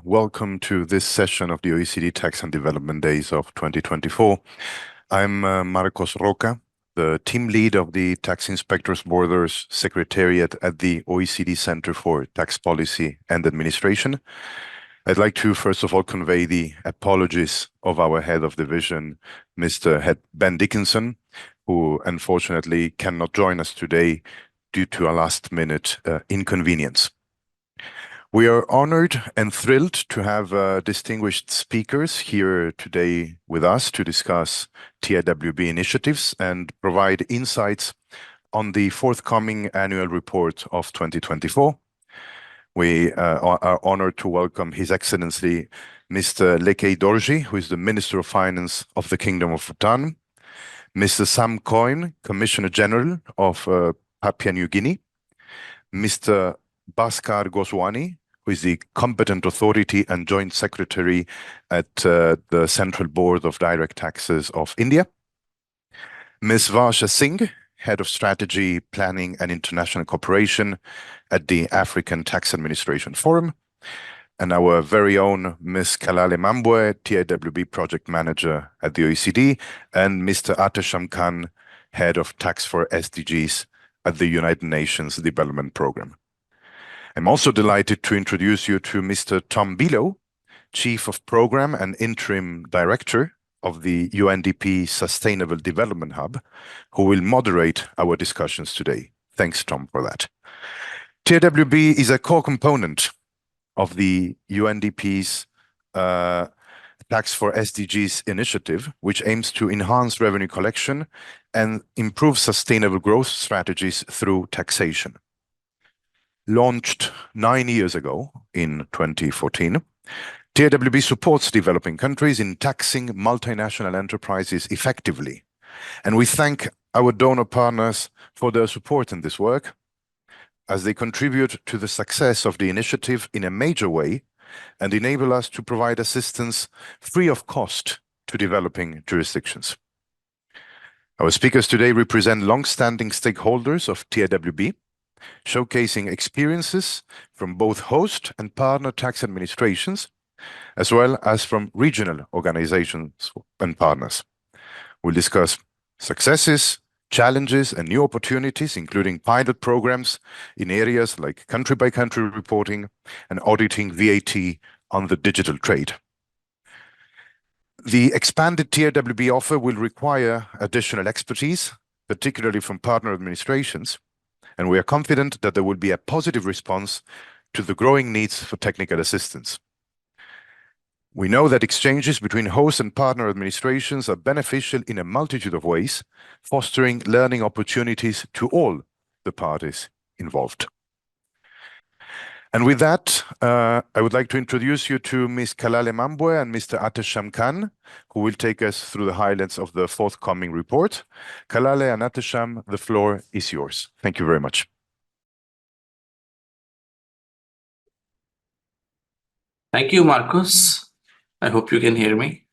welcome to this session of the OECD Tax and Development Days of 2024. I'm Marcos Roca, the team lead of the Tax Inspectors Borders Secretariat at the OECD Center for Tax Policy and Administration. I'd like to first of all convey the apologies of our head of division, Mr. Ben Dickinson, who unfortunately cannot join us today due to a last-minute inconvenience. We are honored and thrilled to have distinguished speakers here today with us to discuss TIWB initiatives and provide insights on the forthcoming annual report of 2024. We are honored to welcome His Excellency Mr. Lekei Dorji, who is the Minister of Finance of the Kingdom of Bhutan, Mr. Sam Coyne, Commissioner General of Papua New Guinea, Mr. Bhaskar Goswami, who is the competent authority and joint secretary at the Central Board of Direct Taxes of India, Ms. Varsha Singh, Head of Strategy, Planning and International Cooperation at the African Tax Administration Forum, and our very own Ms. Kalale Mambwe, TIWB Project Manager at the OECD, and Mr. Atasham Khan, Head of Tax for SDGs at the United Nations Development Programme. I'm also delighted to introduce you to Mr. Tom Below, Chief of Program and Interim Director of the UNDP Sustainable Development Hub, who will moderate our discussions today. Thanks, Tom, for that. TIWB is a core component of the UNDP's Tax for SDGs initiative, which aims to enhance revenue collection and improve sustainable growth strategies through taxation. Launched 9 years ago in 2014, TIWB supports developing countries in taxing multinational enterprises effectively. And we thank our donor partners for their support in this work, as they contribute to the success of the initiative in a major way and enable us to provide assistance free of cost to developing jurisdictions. Our speakers today represent long-standing stakeholders of TIWB, showcasing experiences from both host and partner tax administrations, as well as from regional organizations and partners. We'll discuss successes, challenges, and new opportunities, including pilot programs in areas like country-by-country reporting and auditing VAT on the digital trade. The expanded TIWB offer will require additional expertise, particularly from partner administrations, and we are confident that there will be a positive response to the growing needs for technical assistance. We know that exchanges between host and partner administrations are beneficial in a multitude of ways, fostering learning opportunities to all the parties involved. And with that, I would like to introduce you to Ms. Kalale Mambwe and Mr. Atasham Khan, who will take us through the highlights of the forthcoming report. Kalale and Atasham, the floor is yours. Thank you very much. Thank you, Marcos. I hope you can hear me.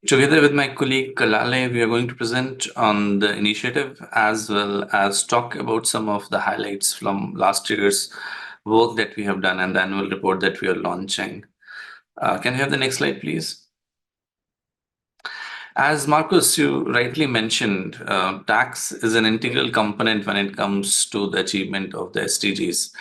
Together with my colleague Kalale, we are going to present on the initiative as well as talk about some of the highlights from last year's work that we have done and the annual report that we are launching. Can you have the next slide, please? As Marcos, you rightly mentioned, tax is an integral component when it comes to the achievement of the SDGs.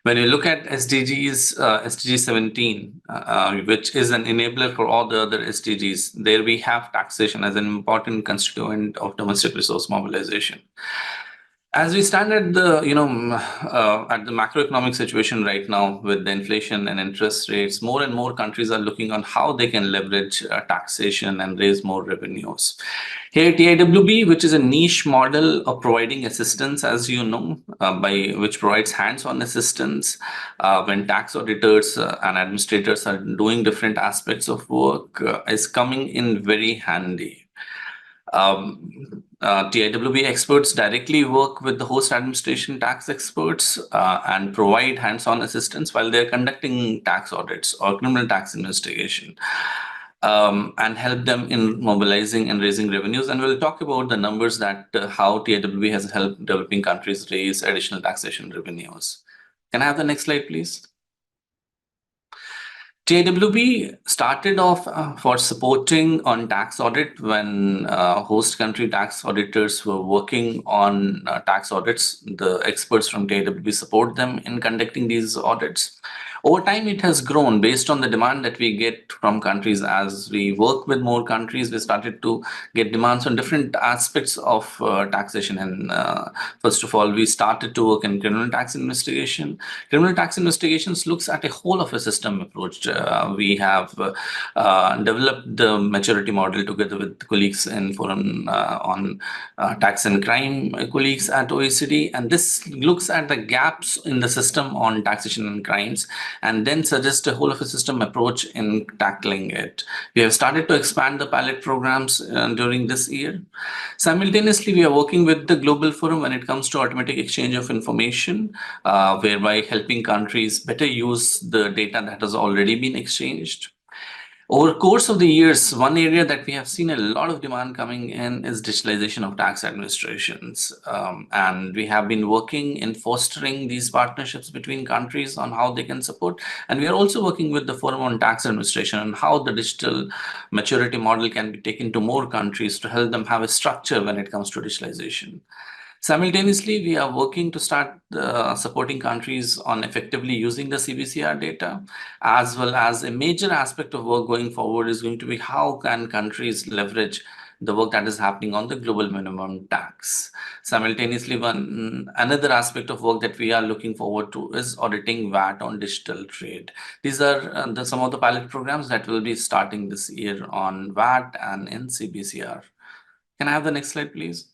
When you look at SDGs, SDG 17, which is an enabler for all the other SDGs, there we have taxation as an important constituent of domestic resource mobilization. As we stand at the, at the macroeconomic situation right now with the inflation and interest rates, more and more countries are looking on how they can leverage taxation and raise more revenues. Here, TIWB, which is a niche model of providing assistance, as you know, which provides hands-on assistance when tax auditors and administrators are doing different aspects of work, is coming in very handy. TIWB experts directly work with the host administration tax experts and provide hands-on assistance while they're conducting tax audits or criminal tax investigation and help them in mobilizing and raising revenues. And we'll talk about the numbers that how TIWB has helped developing countries raise additional taxation revenues. Can I have the next slide, please? TIWB started off for supporting on tax audit when host country tax auditors were working on tax audits. The experts from TIWB support them in conducting these audits. Over time, it has grown based on the demand that we get from countries. As we work with more countries, we started to get demands on different aspects of taxation. And first of all, we started to work in criminal tax investigation. Criminal tax investigations looks at a whole of a system approach. We have developed the maturity model together with colleagues in foreign on tax and crime colleagues at OECD, and this looks at the gaps in the system on taxation and crimes, and then suggests a whole of a system approach in tackling it. We have started to expand the pilot programs during this year. Simultaneously, we are working with the Global Forum when it comes to automatic exchange of information, whereby helping countries better use the data that has already been exchanged. Over the course of the years, one area that we have seen a lot of demand coming in is digitalization of tax administrations. And we have been working in fostering these partnerships between countries on how they can support. And we are also working with the Forum on Tax Administration on how the digital maturity model can be taken to more countries to help them have a structure when it comes to digitalization. Simultaneously, we are working to start supporting countries on effectively using the CBCR data, as well as a major aspect of work going forward is going to be how can countries leverage the work that is happening on the global minimum tax. Simultaneously, another aspect of work that we are looking forward to is auditing VAT on digital trade. These are some of the pilot programs that will be starting this year on VAT and in CBCR. Can I have the next slide, please?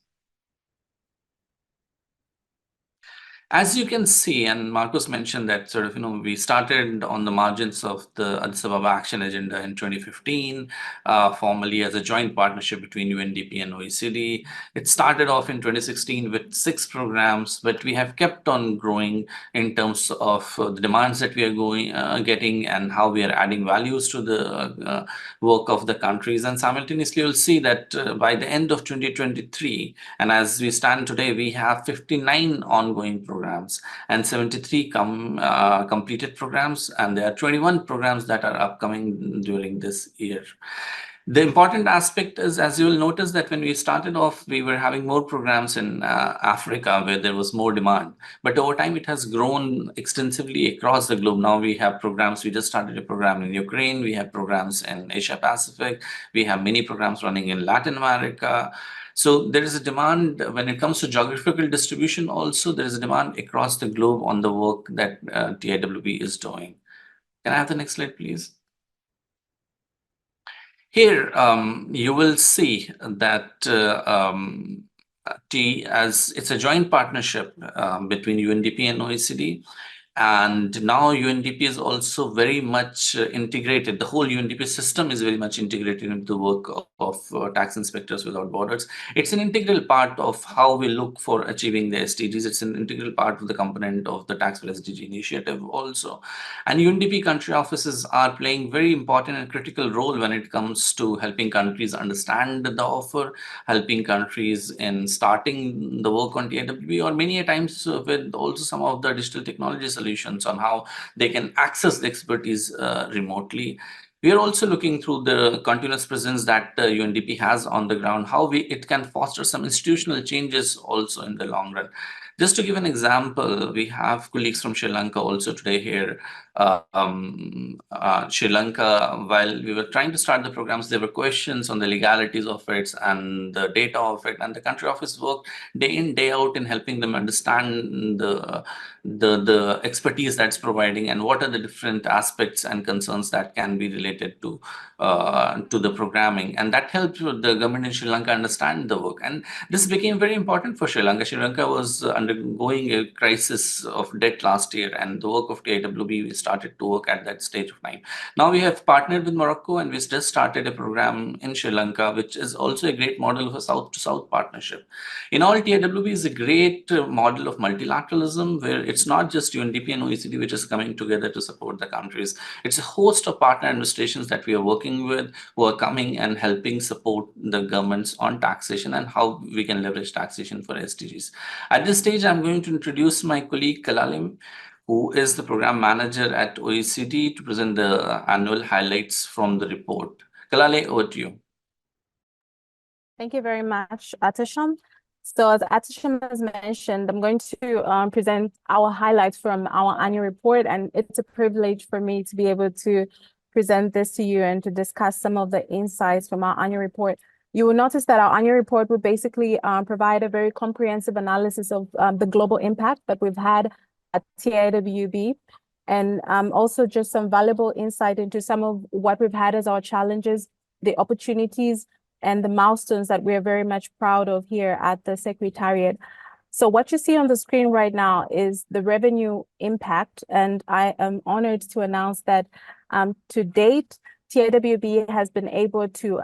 As you can see, and Marcos mentioned that we started on the margins of the Addis Ababa Action Agenda in 2015, formally as a joint partnership between UNDP and OECD. It started off in 2016 with 6 programs, but we have kept on growing in terms of the demands that we are getting and how we are adding values to the work of the countries. And simultaneously, you'll see that by the end of 2023, and as we stand today, we have 59 ongoing programs and 73 completed programs, and there are 21 programs that are upcoming during this year. The important aspect is, as you will notice, that when we started off, we were having more programs in Africa where there was more demand. But over time, it has grown extensively across the globe. Now we have programs. We just started a program in Ukraine. We have programs in Asia Pacific. We have many programs running in Latin America. So there is a demand when it comes to geographical distribution. Also, there is a demand across the globe on the work that TIWB is doing. Can I have the next slide, please? Here, you will see that as it's a joint partnership between UNDP and OECD. And now UNDP is also very much integrated. The whole UNDP system is very much integrated into the work of Tax Inspectors Without Borders. It's an integral part of how we look for achieving the SDGs. It's an integral part of the component of the Tax for SDG initiative also. And UNDP country offices are playing very important and critical role when it comes to helping countries understand the offer, helping countries in starting the work on TIWB, or many a times with also some of the digital technology solutions on how they can access the expertise remotely. We are also looking through the continuous presence that UNDP has on the ground, how it can foster some institutional changes also in the long run. Just to give an example, we have colleagues from Sri Lanka also today here. Sri Lanka, while we were trying to start the programs, there were questions on the legalities of it and the data of it, and the country office worked day in, day out in helping them understand the expertise that's providing and what are the different aspects and concerns that can be related to the programming. And that helped the government in Sri Lanka understand the work. And this became very important for Sri Lanka. Sri Lanka was undergoing a crisis of debt last year, and the work of TIWB, we started to work at that stage of time. Now we have partnered with Morocco, and we just started a program in Sri Lanka, which is also a great model of a South-to-South partnership. In all, TIWB is a great model of multilateralism, where it's not just UNDP and OECD which is coming together to support the countries. It's a host of partner administrations that we are working with, who are coming and helping support the governments on taxation and how we can leverage taxation for SDGs. At this stage, I'm going to introduce my colleague Kalalim, who is the program manager at OECD, to present the annual highlights from the report. Kalale, over to you. Thank you very much, Atisham. So as Atisham has mentioned, I'm going to present our highlights from our annual report, and it's a privilege for me to be able to present this to you and to discuss some of the insights from our annual report. You will notice that our annual report will basically provide a very comprehensive analysis of the global impact that we've had at TIWB, and also just some valuable insight into some of what we've had as our challenges, the opportunities, and the milestones that we're very much proud of here at the Secretariat. So what you see on the screen right now is the revenue impact, and I am honored to announce that to date, TIWB has been able to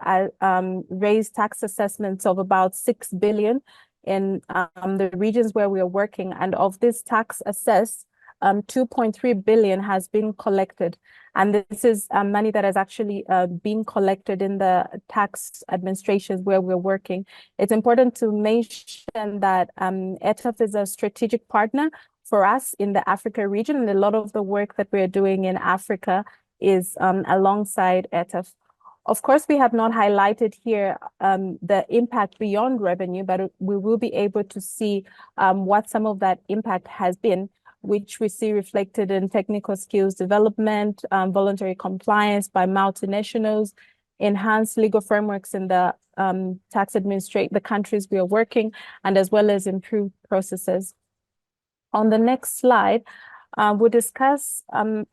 raise tax assessments of about 6 billion in the regions where we are working, and of this tax assessed, 2.3 billion has been collected. And this is money that has actually been collected in the tax administrations where we're working. It's important to mention that ATAF is a strategic partner for us in the Africa region, and a lot of the work that we're doing in Africa is alongside ATAF. Of course, we have not highlighted here the impact beyond revenue, but we will be able to see what some of that impact has been, which we see reflected in technical skills development, voluntary compliance by multinationals, enhanced legal frameworks in the the countries we are working, and as well as improved processes. On the next slide, we'll discuss,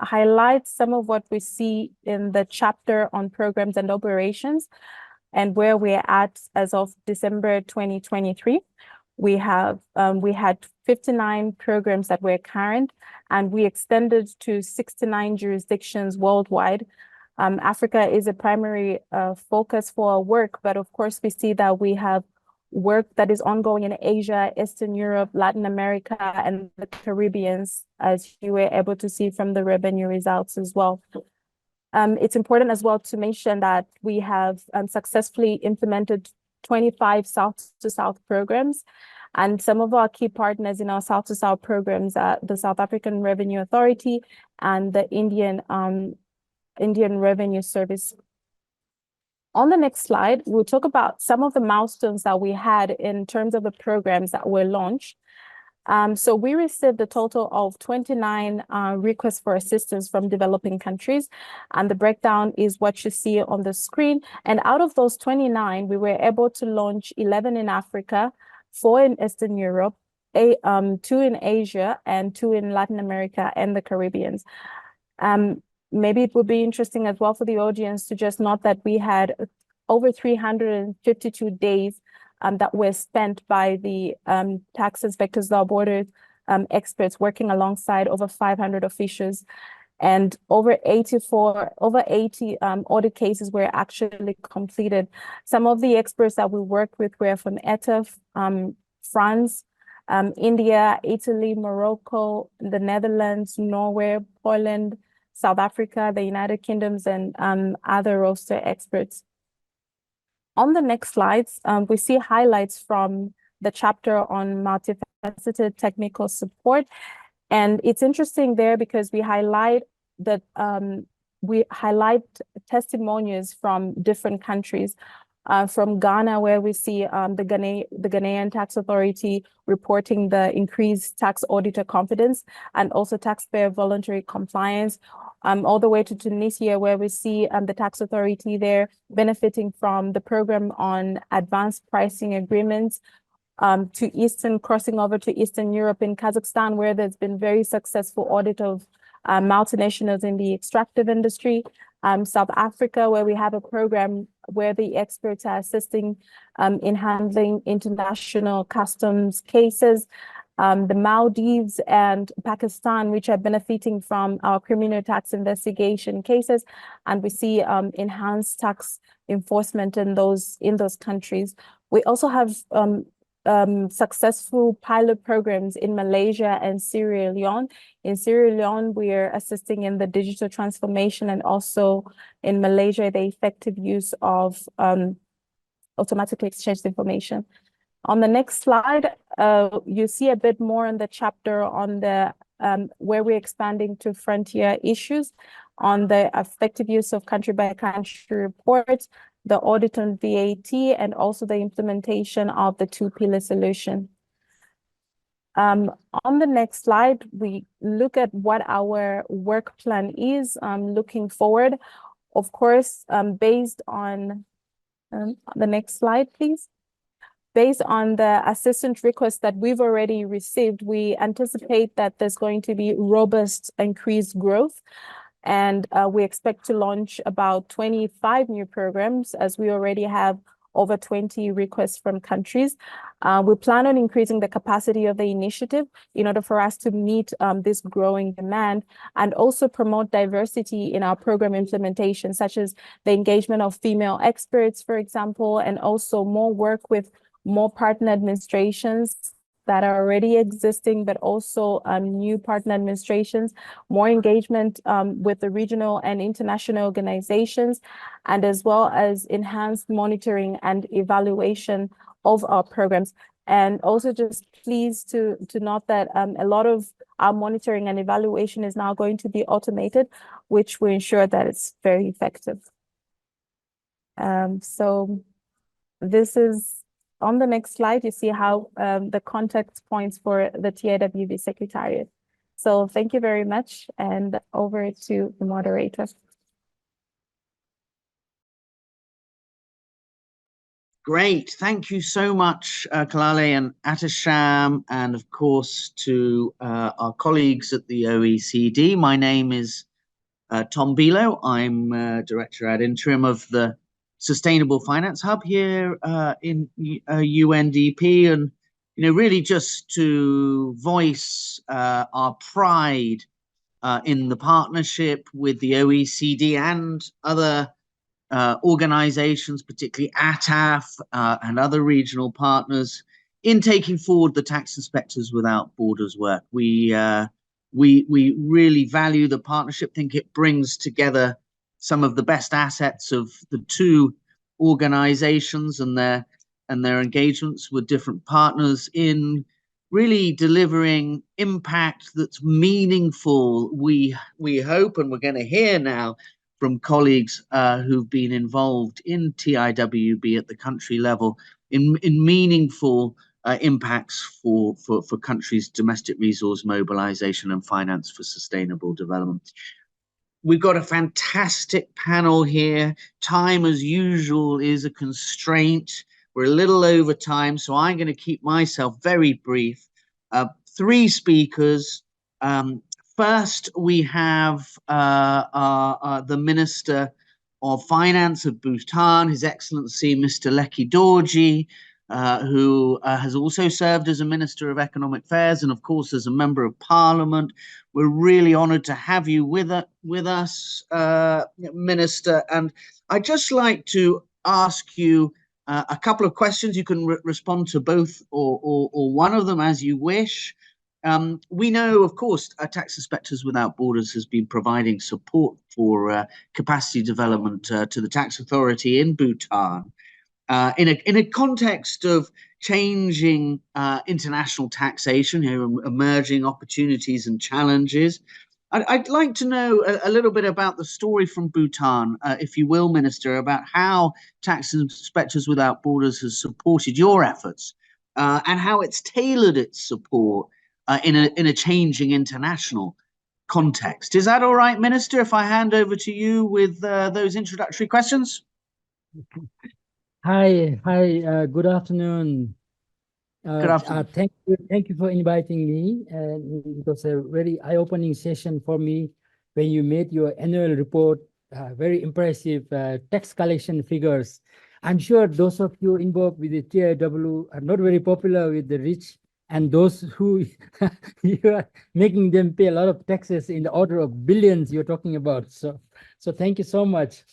highlight some of what we see in the chapter on programs and operations and where we're at as of December 2023. We had 59 programs that were current, and we extended to 69 jurisdictions worldwide. Africa is a primary focus for our work, but of course we see that we have work that is ongoing in Asia, Eastern Europe, Latin America, and the Caribbean, as you were able to see from the revenue results as well. It's important as well to mention that we have successfully implemented 25 South-to-South programs, and some of our key partners in our South-to-South programs are the South African Revenue Authority and the Indian Revenue Service. On the next slide, we'll talk about some of the milestones that we had in terms of the programs that were launched. So we received a total of 29 requests for assistance from developing countries, and the breakdown is what you see on the screen. And out of those 29, we were able to launch 11 in Africa, 4 in Eastern Europe, 2 in Asia, and 2 in Latin America and the Caribbean. Maybe it would be interesting as well for the audience to just note that we had over 352 days that were spent by the tax inspectors, without borders experts working alongside over 500 officials, and over 80 audit cases were actually completed. Some of the experts that we worked with were from ATAF, France, India, Italy, Morocco, the Netherlands, Norway, Poland, South Africa, the United Kingdoms, and other roster experts. On the next slides, we see highlights from the chapter on multifaceted technical support. And it's interesting there because we highlight testimonials from different countries. From Ghana, where we see the Ghanaian Tax Authority reporting the increased tax auditor confidence and also taxpayer voluntary compliance, all the way to Tunisia, where we see the tax authority there benefiting from the program on advanced pricing agreements, crossing over to Eastern Europe in Kazakhstan, where there's been very successful audit of multinationals in the extractive industry. South Africa, where we have a program where the experts are assisting in handling international customs cases. The Maldives and Pakistan, which are benefiting from our criminal tax investigation cases, and we see enhanced tax enforcement in those countries. We also have successful pilot programs in Malaysia and Sierra Leone. In Sierra Leone, we are assisting in the digital transformation, and also in Malaysia, the effective use of automatically exchanged information. On the next slide, you see a bit more in the chapter on the where we're expanding to frontier issues on the effective use of country-by-country reports, the audit on VAT, and also the implementation of the two-pillar solution. On the next slide, we look at what our work plan is looking forward. Of course, based on the next slide, please. Based on the assistance requests that we've already received, we anticipate that there's going to be robust increased growth. And we expect to launch about 25 new programs, as we already have over 20 requests from countries. We plan on increasing the capacity of the initiative in order for us to meet this growing demand and also promote diversity in our program implementation, such as the engagement of female experts, for example, and also more work with more partner administrations that are already existing, but also new partner administrations, more engagement with the regional and international organizations, and as well as enhanced monitoring and evaluation of our programs. And also just pleased to note that a lot of our monitoring and evaluation is now going to be automated, which will ensure that it's very effective. So this is on the next slide, you see how the contact points for the TIWB Secretariat. So thank you very much, and over to the moderator. Great. Thank you so much, Kalale and Atasham, and of course to our colleagues at the OECD. My name is Tom Bilo. I'm Director ad interim of the Sustainable Finance Hub here in UNDP, and really just to voice our pride in the partnership with the OECD and other organizations, particularly ATAF and other regional partners, in taking forward the Tax Inspectors Without Borders work. We really value the partnership, think it brings together some of the best assets of the two organizations and their engagements with different partners in really delivering impact that's meaningful. We hope, and we're going to hear now from colleagues who've been involved in TIWB at the country level in meaningful impacts for countries' domestic resource mobilization and finance for sustainable development. We've got a fantastic panel here. Time, as usual, is a constraint. We're a little over time, so I'm going to keep myself very brief. 3 speakers. First, we have the Minister of Finance of Bhutan, His Excellency Mr. Lekki Dorji, who has also served as a Minister of Economic Affairs and, of course, as a Member of Parliament. We're really honoured to have you with us, Minister. And I'd just like to ask you a couple of questions. You can respond to both or one of them as you wish. We know, of course, Tax Inspectors Without Borders has been providing support for capacity development to the tax authority in Bhutan. In a context of changing international taxation, emerging opportunities and challenges, I'd like to know a little bit about the story from Bhutan, if you will, Minister, about how Tax Inspectors Without Borders has supported your efforts and how it's tailored its support in a changing international context. Is that all right, Minister, if I hand over to you with those introductory questions? Hi, good afternoon. Good afternoon. Thank you for inviting me. It was a very eye-opening session for me when you made your annual report. Very impressive tax collection figures. I'm sure those of you involved with the TIW are not very popular with the rich, and those who you are making them pay a lot of taxes in the order of billions you're talking about. So thank you so much.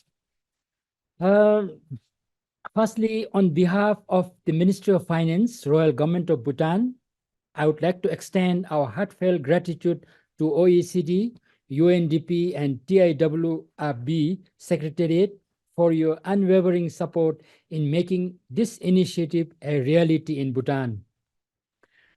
Firstly, on behalf of the Ministry of Finance, Royal Government of Bhutan, I would like to extend our heartfelt gratitude to OECD, UNDP, and TIWB Secretariat for your unwavering support in making this initiative a reality in Bhutan.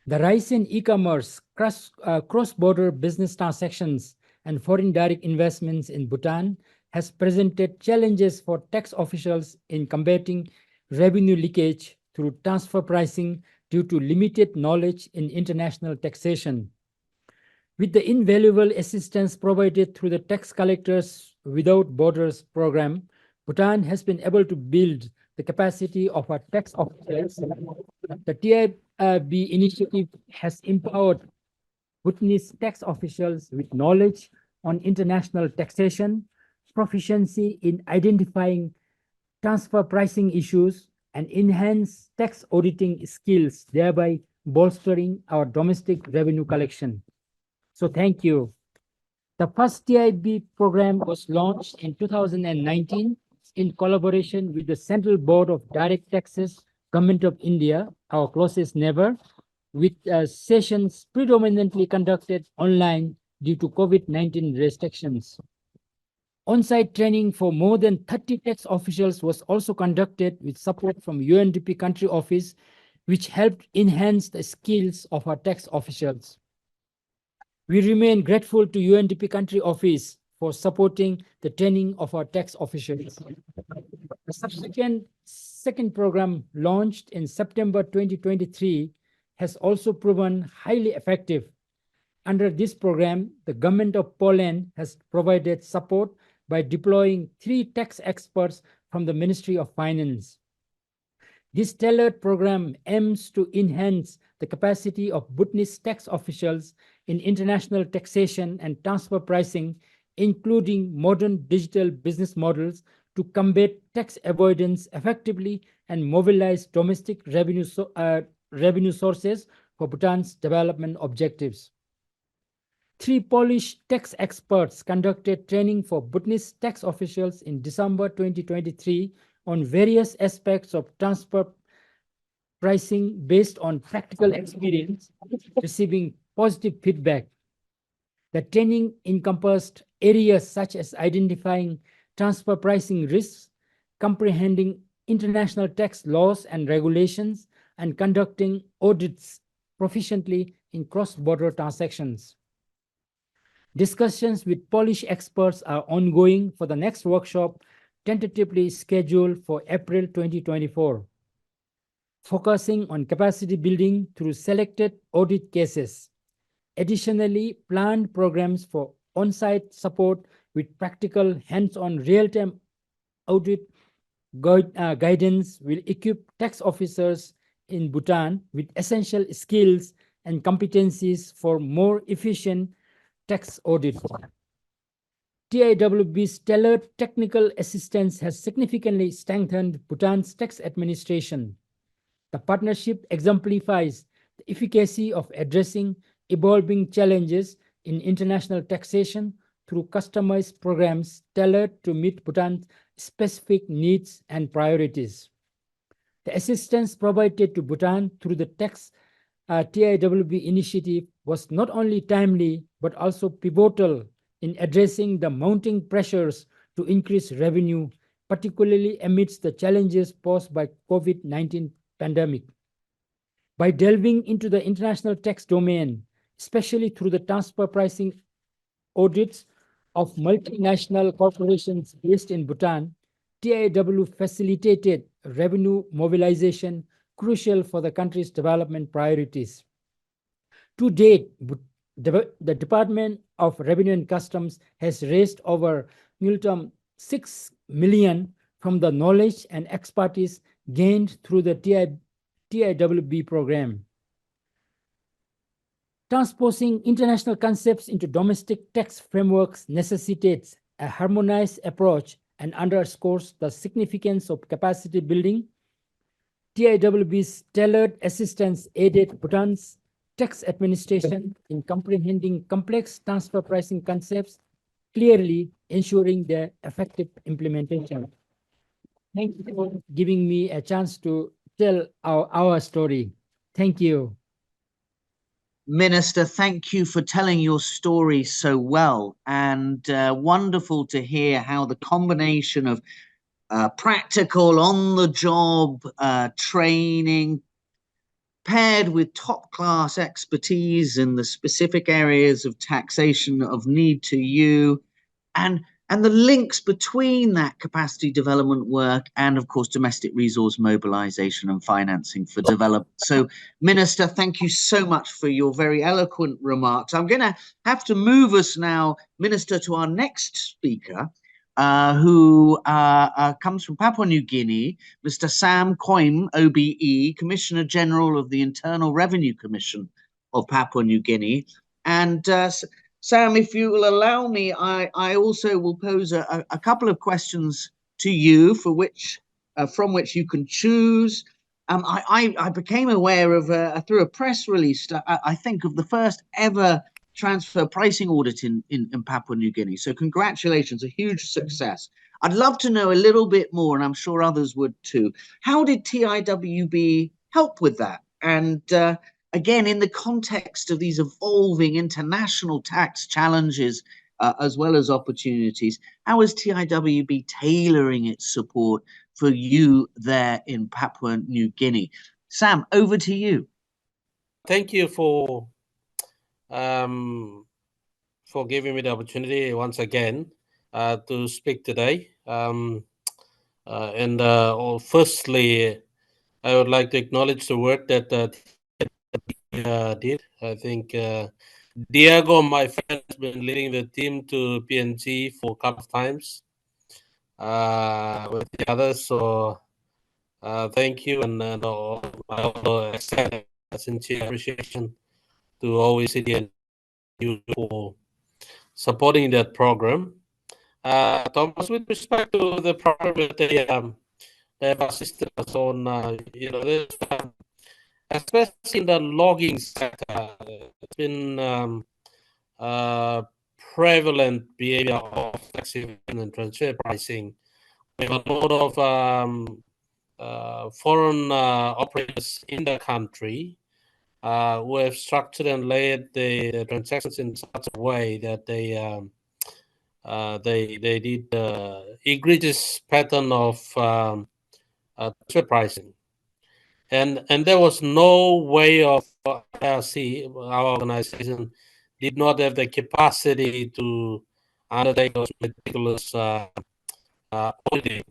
The rise in e-commerce, cross-border business transactions, and foreign direct investments in Bhutan has presented challenges for tax officials in combating revenue leakage through transfer pricing due to limited knowledge in international taxation. With the invaluable assistance provided through the Tax Collectors Without Borders program, Bhutan has been able to build the capacity of our tax officials. The TIWB initiative has empowered Bhutanese tax officials with knowledge on international taxation, proficiency in identifying transfer pricing issues, and enhanced tax auditing skills, thereby bolstering our domestic revenue collection. So thank you. The first TIWB program was launched in 2019 in collaboration with the Central Board of Direct Taxes, Government of India, our closest neighbor, with sessions predominantly conducted online due to COVID-19 restrictions. On-site training for more than 30 tax officials was also conducted with support from UNDP country office, which helped enhance the skills of our tax officials. We remain grateful to UNDP country office for supporting the training of our tax officials. The subsequent second program launched in September 2023 has also proven highly effective. Under this program, the government of Poland has provided support by deploying 3 tax experts from the Ministry of Finance. This tailored program aims to enhance the capacity of Bhutanese tax officials in international taxation and transfer pricing, including modern digital business models, to combat tax avoidance effectively and mobilize domestic revenue sources for Bhutan's development objectives. 3 Polish tax experts conducted training for Bhutanese tax officials in December 2023 on various aspects of transfer pricing based on practical experience, receiving positive feedback. The training encompassed areas such as identifying transfer pricing risks, comprehending international tax laws and regulations, and conducting audits proficiently in cross-border transactions. Discussions with Polish experts are ongoing for the next workshop, tentatively scheduled for April 2024, focusing on capacity building through selected audit cases. Additionally, planned programs for on-site support with practical hands-on real-time audit guidance will equip tax officers in Bhutan with essential skills and competencies for more efficient tax audit. TIWB's tailored technical assistance has significantly strengthened Bhutan's tax administration. The partnership exemplifies the efficacy of addressing evolving challenges in international taxation through customized programs tailored to meet Bhutan's specific needs and priorities. The assistance provided to Bhutan through the tax TIWB initiative was not only timely, but also pivotal in addressing the mounting pressures to increase revenue, particularly amidst the challenges posed by COVID-19 pandemic. By delving into the international tax domain, especially through the transfer pricing audits of multinational corporations based in Bhutan, TIWB facilitated revenue mobilization crucial for the country's development priorities. To date, the Department of Revenue and Customs has raised over $6 million from the knowledge and expertise gained through the TIWB program. Transposing international concepts into domestic tax frameworks necessitates a harmonized approach and underscores the significance of capacity building. TIWB's tailored assistance aided Bhutan's tax administration in comprehending complex transfer pricing concepts, clearly ensuring their effective implementation. Thank you for giving me a chance to tell our story. Thank you. Minister, thank you for telling your story so well, and wonderful to hear how the combination of practical, on-the-job training, paired with top-class expertise in the specific areas of taxation of need to you, and the links between that capacity development work and, of course, domestic resource mobilization and financing for development. So, Minister, thank you so much for your very eloquent remarks. I'm going to have to move us now, Minister, to our next speaker, who comes from Papua New Guinea, Mr. Sam Koim, OBE, Commissioner General of the Internal Revenue Commission of Papua New Guinea. And Sam, if you will allow me, I also will pose a couple of questions to you for which, from which you can choose. I became aware of, through a press release, I think, of the first ever transfer pricing audit in Papua New Guinea. So congratulations, a huge success. I'd love to know a little bit more, and I'm sure others would too. How did TIWB help with that? And again, in the context of these evolving international tax challenges, as well as opportunities, how is TIWB tailoring its support for you there in Papua New Guinea? Sam, over to you. Thank you for giving me the opportunity once again to speak today. Firstly, I would like to acknowledge the work that did. I think Diego, my friend, has been leading the team to PNG for a couple of times with the others. So thank you, and I also extend a sincere appreciation to OECD and you for supporting that program. Thomas, with respect to the program that they have assisted us on, especially in the logging sector, it's been prevalent behavior of tax evasion and transfer pricing. We have a lot of foreign operators in the country who have structured and laid the transactions in such a way that they did egregious pattern of transfer pricing, and there was no way of IRC, our organization, did not have the capacity to undertake those meticulous auditing.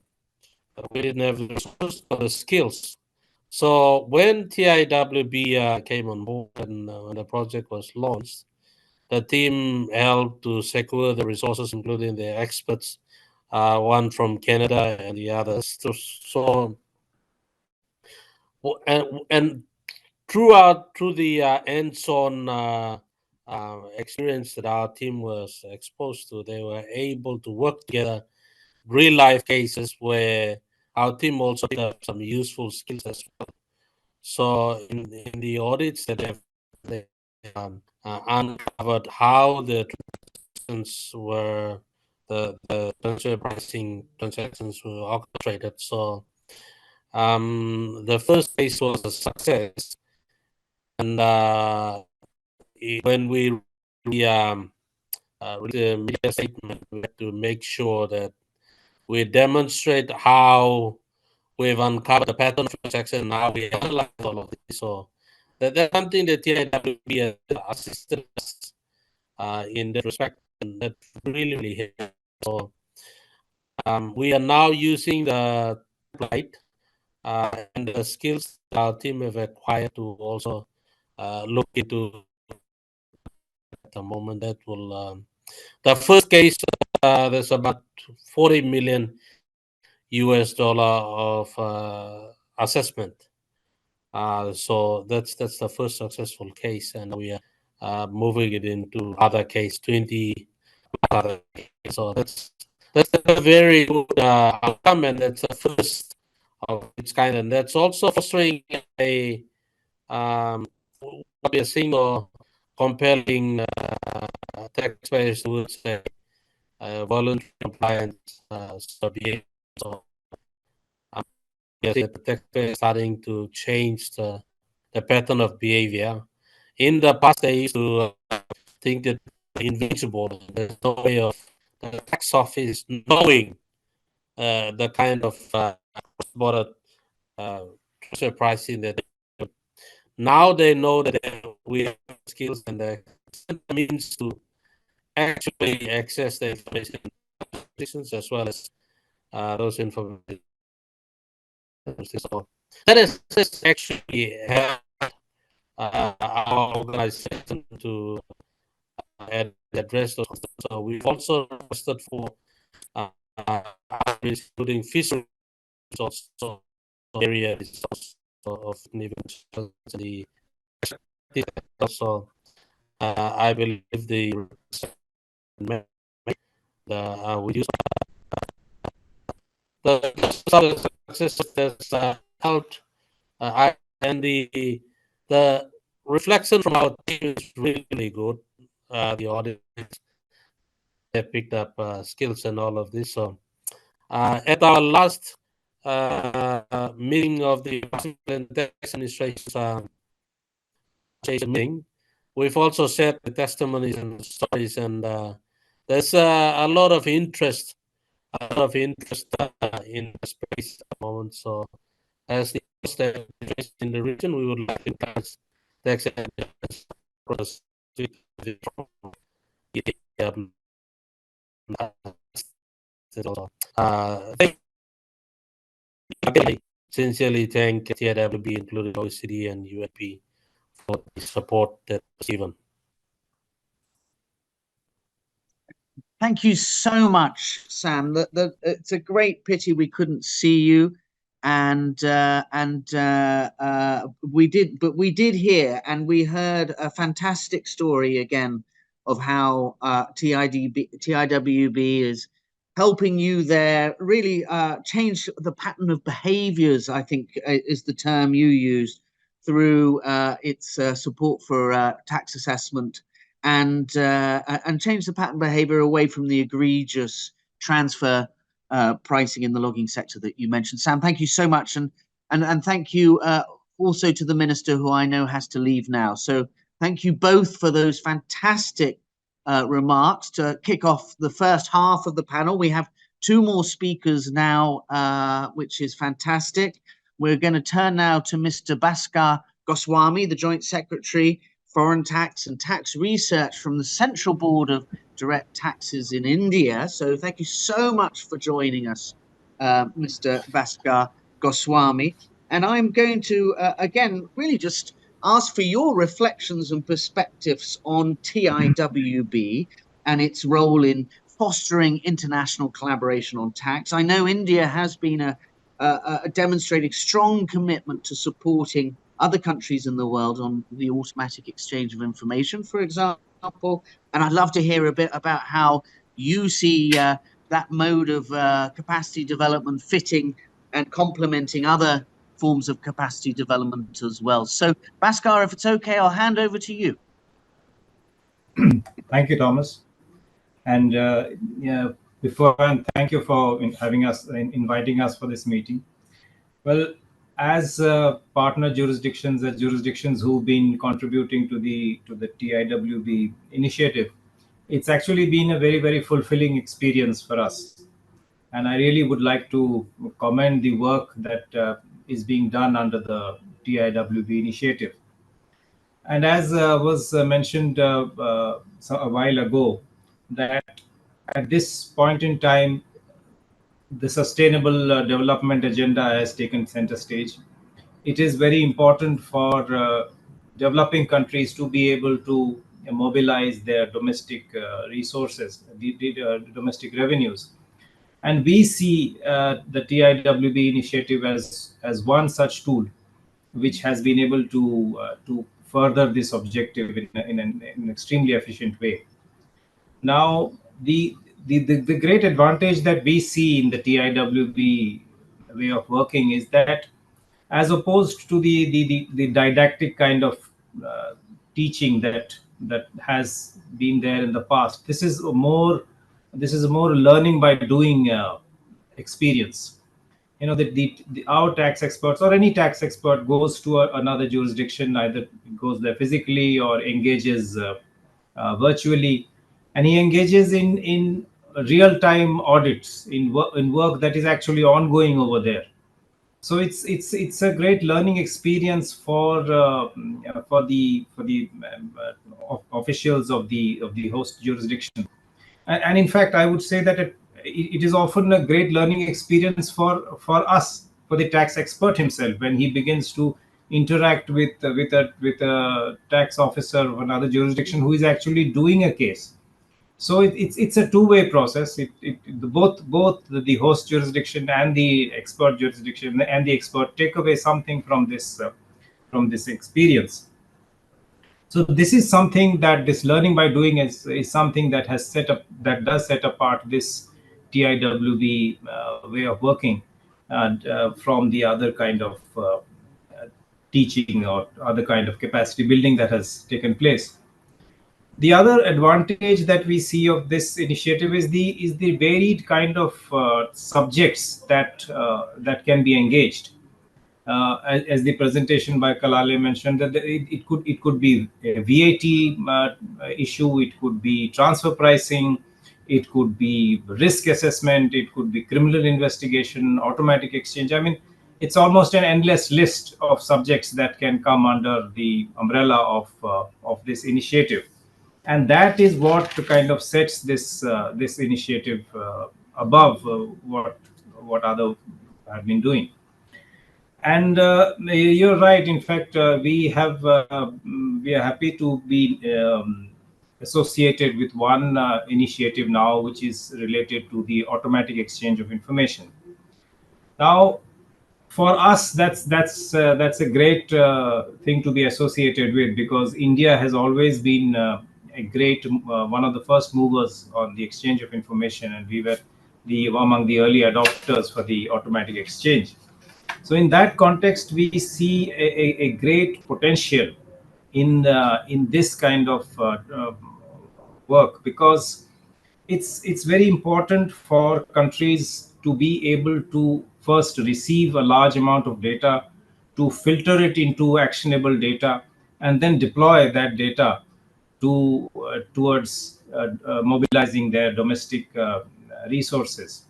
We didn't have the resources or the skills. So when TIWB came on board and when the project was launched, the team helped to secure the resources, including the experts, one from Canada and the others. So and through the hands-on experience that our team was exposed to, they were able to work together, real-life cases where our team also picked up some useful skills as well. So in the audits that they uncovered how the transactions were, the transfer pricing transactions were orchestrated. So the first case was a success, and when we released the media statement, we had to make sure that we demonstrate how we've uncovered the pattern of transaction. Now we analyze all of this. So that's something that TIWB assisted us in that respect, and that really helped. So we are now using the template and the skills our team have acquired to also look into at the moment. That will the first case, there's about $40 million of assessment. So that's the first successful case, and we are moving it into other case, 20 other cases. So that's a very good outcome, and that's the first of its kind, and that's also fostering a what we are seeing or compelling taxpayers towards voluntary compliance behavior. So the taxpayers starting to change the pattern of behavior. In the past, they used to think that invincible. There's no way of the tax office knowing the kind of cross-border transfer pricing that now they know that we have skills and the means to actually access the information as well as those information. So that is actually our organization to address those. So we've also requested for including fisheries also area of the also I believe the we use the success has helped and the reflection from our team is really good. The audit have picked up skills and all of this. So at our last meeting of the Tax Administration meeting, we've also shared the testimonies and stories, and there's a lot of interest in the space at the moment. So as the host in the region, we would like to encourage the across sincerely thank TIWB, including OECD and UNDP, for the support that was given. Thank you so much, Sam. It's a great pity we couldn't see you, and we did hear, and we heard a fantastic story again of how TIWB is helping you there, really change the pattern of behaviours, I think is the term you used, through its support for tax assessment, and change the pattern behavior away from the egregious transfer pricing in the logging sector that you mentioned. Sam, thank you so much, and thank you also to the Minister, who I know has to leave now. So thank you both for those fantastic remarks to kick off the first half of the panel. We have two more speakers now, which is fantastic. We're going to turn now to Mr. Bhaskar Goswami, the Joint Secretary, Foreign Tax and Tax Research from the Central Board of Direct Taxes in India. So thank you so much for joining us, Mr. Bhaskar Goswami. And I'm going to, again, really just ask for your reflections and perspectives on TIWB and its role in fostering international collaboration on tax. I know India has been demonstrating strong commitment to supporting other countries in the world on the automatic exchange of information, for example. And I'd love to hear a bit about how you see that mode of capacity development fitting and complementing other forms of capacity development as well. So, Bhaskar, if it's okay, I'll hand over to you. Thank you, Thomas. And beforehand, thank you for having us, inviting us for this meeting. Well, as partner jurisdictions, as jurisdictions who've been contributing to the TIWB initiative, it's actually been a very, very fulfilling experience for us. And I really would like to commend the work that is being done under the TIWB initiative. And as was mentioned a while ago, that at this point in time, the Sustainable Development Agenda has taken center stage. It is very important for developing countries to be able to mobilize their domestic resources, domestic revenues. And we see the TIWB initiative as one such tool, which has been able to further this objective in an extremely efficient way. Now, the great advantage that we see in the TIWB way of working is that, as opposed to the didactic kind of teaching that has been there in the past, this is a more learning by doing experience. You know, our tax experts or any tax expert goes to another jurisdiction, either goes there physically or engages virtually, and he engages in real-time audits in work that is actually ongoing over there. So it's a great learning experience for the officials of the host jurisdiction, and in fact I would say that it is often a great learning experience for us, for the tax expert himself, when he begins to interact with a tax officer of another jurisdiction who is actually doing a case. So it's a two-way process. Both the host jurisdiction and the expert jurisdiction and the expert take away something from this experience. So this is something that this learning by doing is something that does set apart this TIWB way of working, and from the other kind of teaching or other kind of capacity building that has taken place. The other advantage that we see of this initiative is the varied kind of subjects that can be engaged. As the presentation by Kalale mentioned, that it could be a VAT issue, it could be transfer pricing, it could be risk assessment, it could be criminal investigation, automatic exchange. I mean, it's almost an endless list of subjects that can come under the umbrella of this initiative, and that is what kind of sets this initiative above what other have been doing. And you're right. In fact, we are happy to be associated with one initiative now, which is related to the automatic exchange of information. Now, for us, that's a great thing to be associated with, because India has always been a great one of the first movers on the exchange of information, and we were among the early adopters for the automatic exchange. So in that context, we see a great potential in this kind of work, because it's very important for countries to be able to first receive a large amount of data, to filter it into actionable data, and then deploy that data towards mobilizing their domestic resources,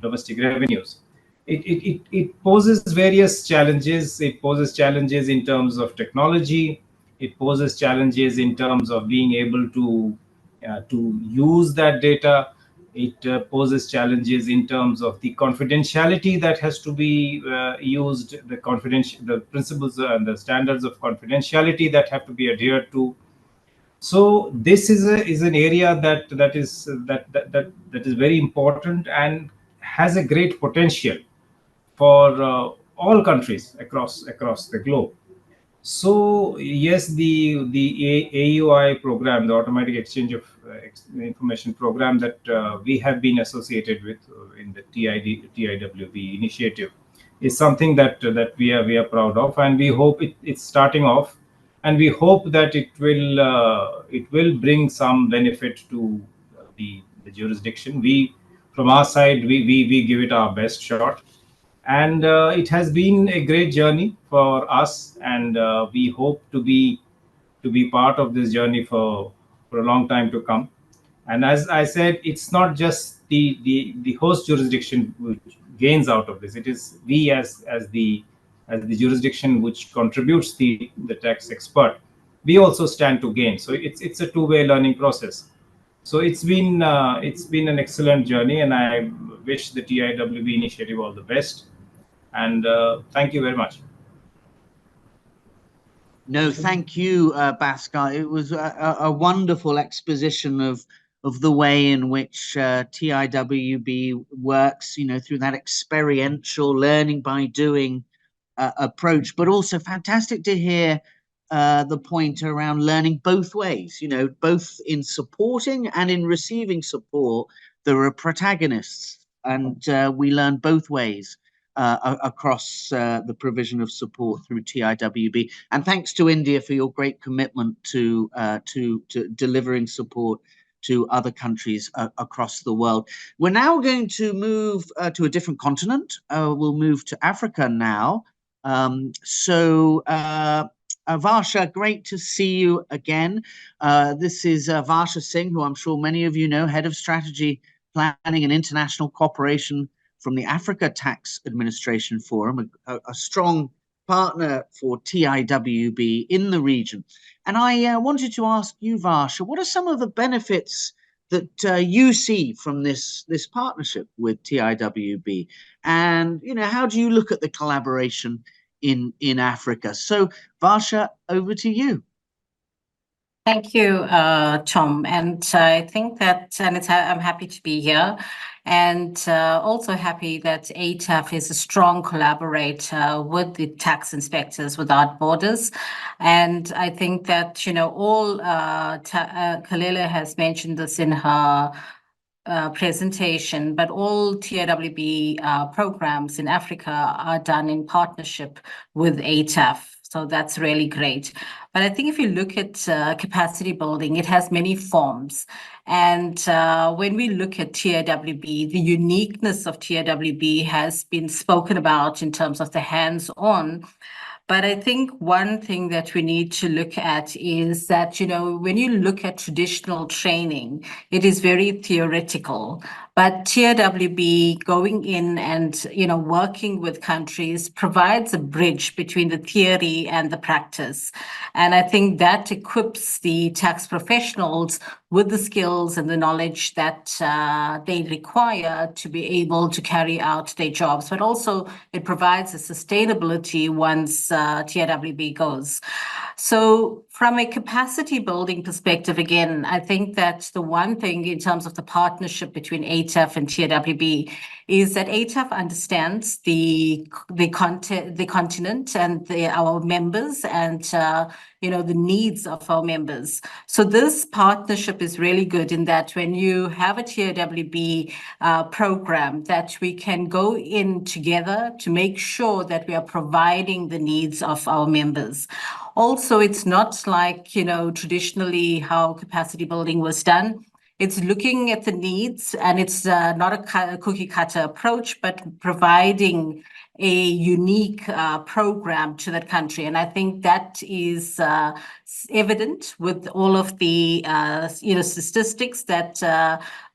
domestic revenues. It poses various challenges. It poses challenges in terms of technology. It poses challenges in terms of being able to use that data. It poses challenges in terms of the confidentiality that has to be used, the principles and the standards of confidentiality that have to be adhered to. So this is an area that is very important and has a great potential for all countries across the globe. So yes, the AUI program, the automatic exchange of information program that we have been associated with in the TIWB initiative, is something that we are proud of, and we hope it's starting off, and we hope that it will bring some benefit to the jurisdiction. From our side, we give it our best shot. And it has been a great journey for us, and we hope to be part of this journey for a long time to come. And as I said, it's not just the host jurisdiction which gains out of this. It is we as the jurisdiction which contributes the tax expert. We also stand to gain. So it's a two-way learning process. So it's been an excellent journey, and I wish the TIWB initiative all the best. And thank you very much. No, thank you, Bhaskar. It was a wonderful exposition of the way in which TIWB works, through that experiential learning by doing approach, but also fantastic to hear the point around learning both ways, both in supporting and in receiving support. There are protagonists, and we learn both ways across the provision of support through TIWB. And thanks to India for your great commitment to delivering support to other countries across the world. We're now going to move to a different continent. We'll move to Africa now. Varsha, great to see you again. This is Varsha Singh, who I'm sure many of you know, Head of Strategy Planning and International Cooperation from the Africa Tax Administration Forum, a strong partner for TIWB in the region. And I wanted to ask you, Varsha, what are some of the benefits that you see from this partnership with TIWB? And, you know, how do you look at the collaboration in Africa? So, Varsha, over to you. Thank you, Tom. And I think that, I'm happy to be here, and also happy that ATAF is a strong collaborator with the tax inspectors without borders. And I think that, you know, Kalela has mentioned this in her presentation, but all TIWB programs in Africa are done in partnership with ATAF. So that's really great. But I think if you look at capacity building, it has many forms. And when we look at TIWB, the uniqueness of TIWB has been spoken about in terms of the hands-on. But I think one thing that we need to look at is that, you know, when you look at traditional training, it is very theoretical. But TIWB going in and, you know, working with countries provides a bridge between the theory and the practice. And I think that equips the tax professionals with the skills and the knowledge that they require to be able to carry out their jobs. But also it provides a sustainability once TIWB goes. So from a capacity building perspective, again, I think that the one thing in terms of the partnership between ATAF and TIWB is that ATAF understands the continent and our members and you know, the needs of our members. So this partnership is really good in that when you have a TIWB program, that we can go in together to make sure that we are providing the needs of our members. Also, it's not like, you know, traditionally how capacity building was done. It's looking at the needs, and it's not a cookie cutter approach, but providing a unique program to that country. And I think that is evident with all of the you know, statistics that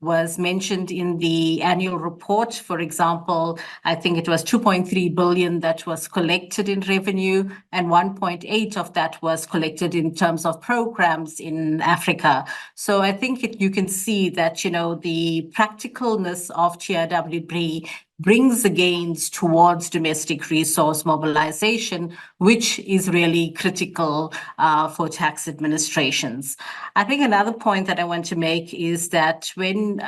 was mentioned in the annual report. For example, I think it was 2.3 billion that was collected in revenue, and 1.8 of that was collected in terms of programs in Africa. So I think you can see that, you know, the practicalness of TIWB brings the gains towards domestic resource mobilization, which is really critical for tax administrations. I think another point that I want to make is that when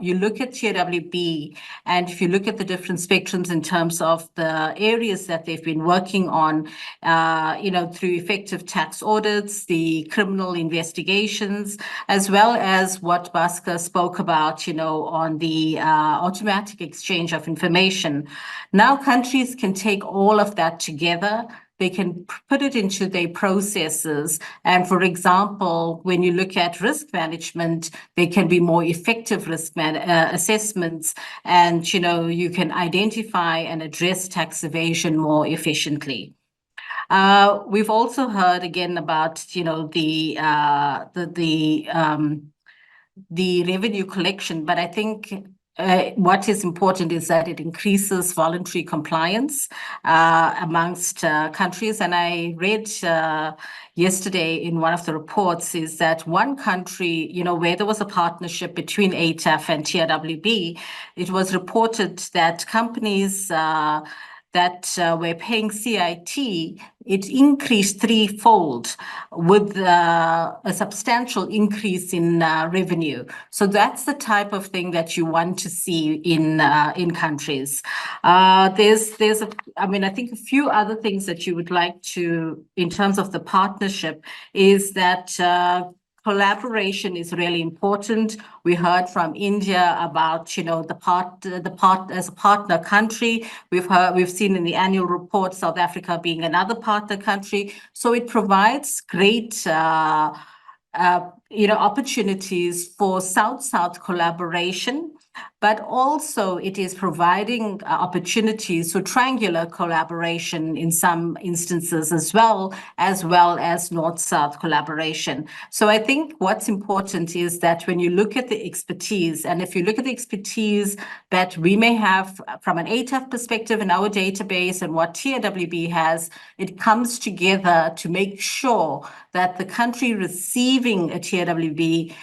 you look at TIWB, and if you look at the different spectrums in terms of the areas that they've been working on, you know, through effective tax audits, the criminal investigations, as well as what Bhaskar spoke about, you know, on the automatic exchange of information. Now countries can take all of that together. They can put it into their processes. And for example, when you look at risk management, there can be more effective risk assessments, and, you know, you can identify and address tax evasion more efficiently. We've also heard again about, you know, the revenue collection, but I think what is important is that it increases voluntary compliance amongst countries. And I read yesterday in one of the reports is that one country, you know, where there was a partnership between ATAF and TIWB, it was reported that companies that were paying CIT, it increased threefold with a substantial increase in revenue. So that's the type of thing that you want to see in countries. I mean, I think a few other things that you would like to, in terms of the partnership, is that collaboration is really important. We heard from India about, you know, the part as a partner country. We've seen in the annual report South Africa being another partner country. So it provides great you know, opportunities for South-South collaboration. but also it is providing opportunities for triangular collaboration in some instances as well as North-South collaboration. So I think what's important is that when you look at the expertise, and if you look at the expertise that we may have from an ATAF perspective in our database and what TIWB has, it comes together to make sure that the country receiving a TIWB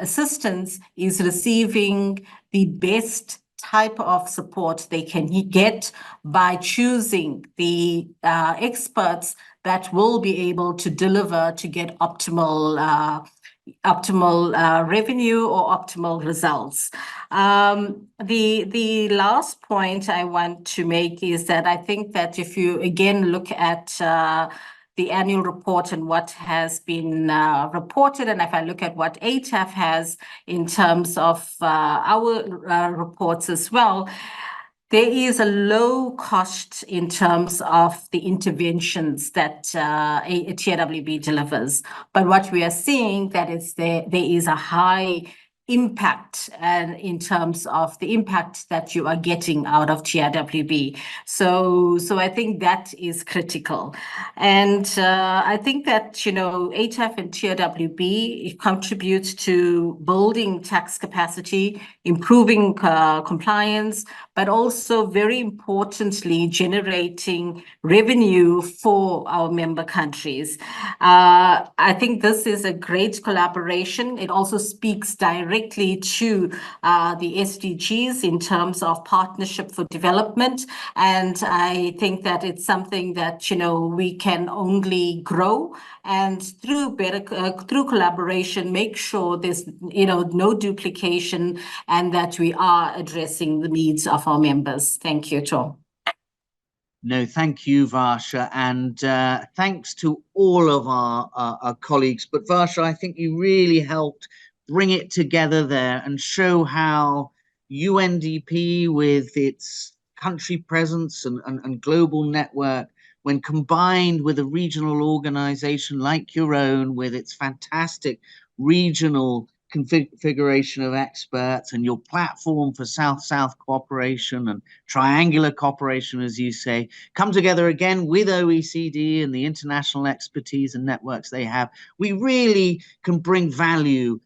assistance is receiving the best type of support they can get by choosing the experts that will be able to deliver to get optimal revenue or optimal results. The last point I want to make is that I think that if you again look at the annual report and what has been reported, and if I look at what ATAF has in terms of our reports as well, there is a low cost in terms of the interventions that a TIWB delivers. But what we are seeing that is there is a high impact and in terms of the impact that you are getting out of TIWB. So I think that is critical. And I think that, you know, ATAF and TIWB contribute to building tax capacity, improving compliance, but also very importantly, generating revenue for our member countries. I think this is a great collaboration. It also speaks directly to the SDGs in terms of partnership for development. And I think that it's something that, you know, we can only grow and through through collaboration, make sure there's, you know, no duplication and that we are addressing the needs of our members. Thank you, Tom. No, thank you, Varsha, and thanks to all of our colleagues. But Varsha, I think you really helped bring it together there and show how UNDP, with its country presence and global network, when combined with a regional organization like your own, with its fantastic regional configuration of experts and your platform for South-South cooperation and triangular cooperation, as you say, come together again with OECD and the international expertise and networks they have. We really can bring value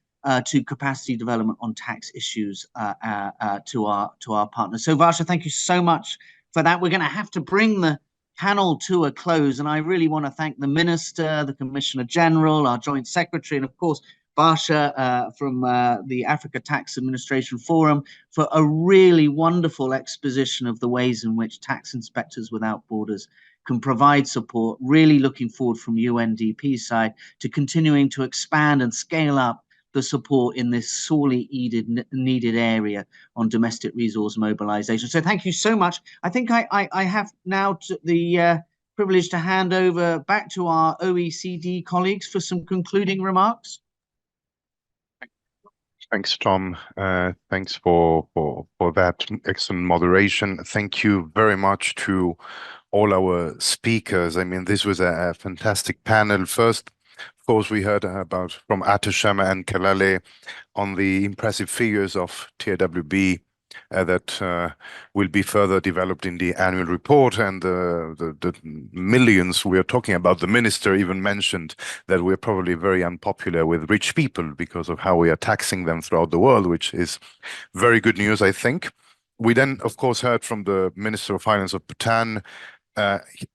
to capacity development on tax issues to our partners. So Varsha, thank you so much for that. We're going to have to bring the panel to a close, and I really want to thank the Minister, the Commissioner General, our Joint Secretary, and of course Varsha from the Africa Tax Administration Forum for a really wonderful exposition of the ways in which Tax Inspectors Without Borders can provide support. Really looking forward from UNDP's side to continuing to expand and scale up the support in this sorely needed area on domestic resource mobilization. So thank you so much. I think I have now the privilege to hand over back to our OECD colleagues for some concluding remarks. Thanks, Tom. Thanks for that excellent moderation. Thank you very much to all our speakers. I mean, this was a fantastic panel. First, of course, we heard from ATAF and Kalale on the impressive figures of TIWB that will be further developed in the annual report, and the millions we are talking about. The minister even mentioned that we're probably very unpopular with rich people because of how we are taxing them throughout the world, which is very good news, I think. We then, of course, heard from the Minister of Finance of Bhutan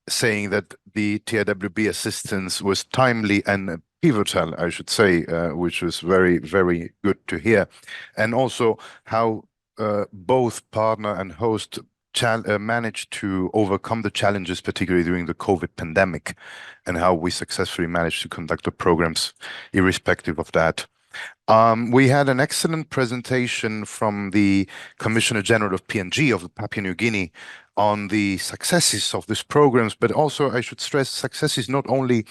saying that the TIWB assistance was timely and pivotal, I should say, which was very, very good to hear. And also how both partner and host managed to overcome the challenges, particularly during the COVID pandemic, and how we successfully managed to conduct the programs irrespective of that. We had an excellent presentation from the Commissioner General of PNG of Papua New Guinea on the successes of these programs, but also, I should stress, successes not only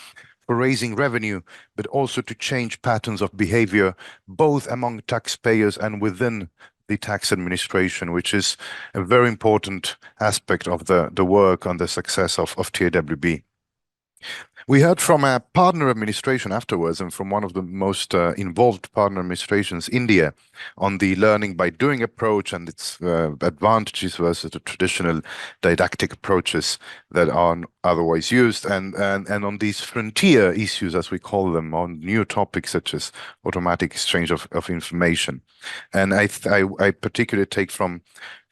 for raising revenue, but also to change patterns of behavior, both among taxpayers and within the tax administration, which is a very important aspect of the work on the success of TIWB. We heard from a partner administration afterwards and from one of the most involved partner administrations, India, on the learning by doing approach and its advantages versus the traditional didactic approaches that are otherwise used, and on these frontier issues, as we call them, on new topics such as automatic exchange of information. And I particularly take from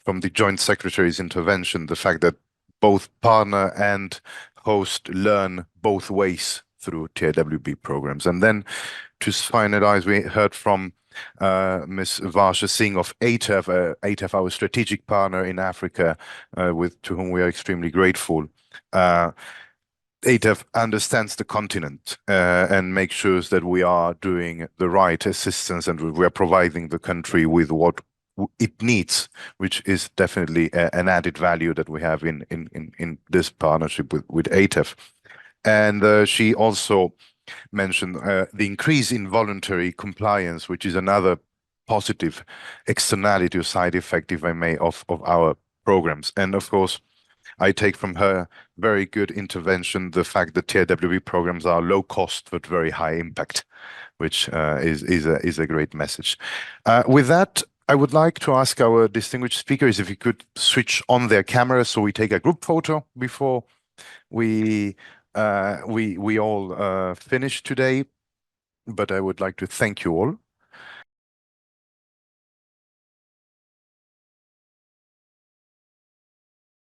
the Joint Secretary's intervention the fact that both partner and host learn both ways through TIWB programs. And then to finalize, we heard from Ms. Varsha Singh of ATAF, ATAF, our strategic partner in Africa, to whom we are extremely grateful. ATAF understands the continent and makes sure that we are doing the right assistance and we are providing the country with what it needs, which is definitely an added value that we have in this partnership with ATAF. And she also mentioned the increase in voluntary compliance, which is another positive externality or side effect, if I may, of our programs. And of course, I take from her very good intervention the fact that TIWB programs are low cost but very high impact, which is a great message. With that, I would like to ask our distinguished speakers if you could switch on their cameras so we take a group photo before we all finish today. But I would like to thank you all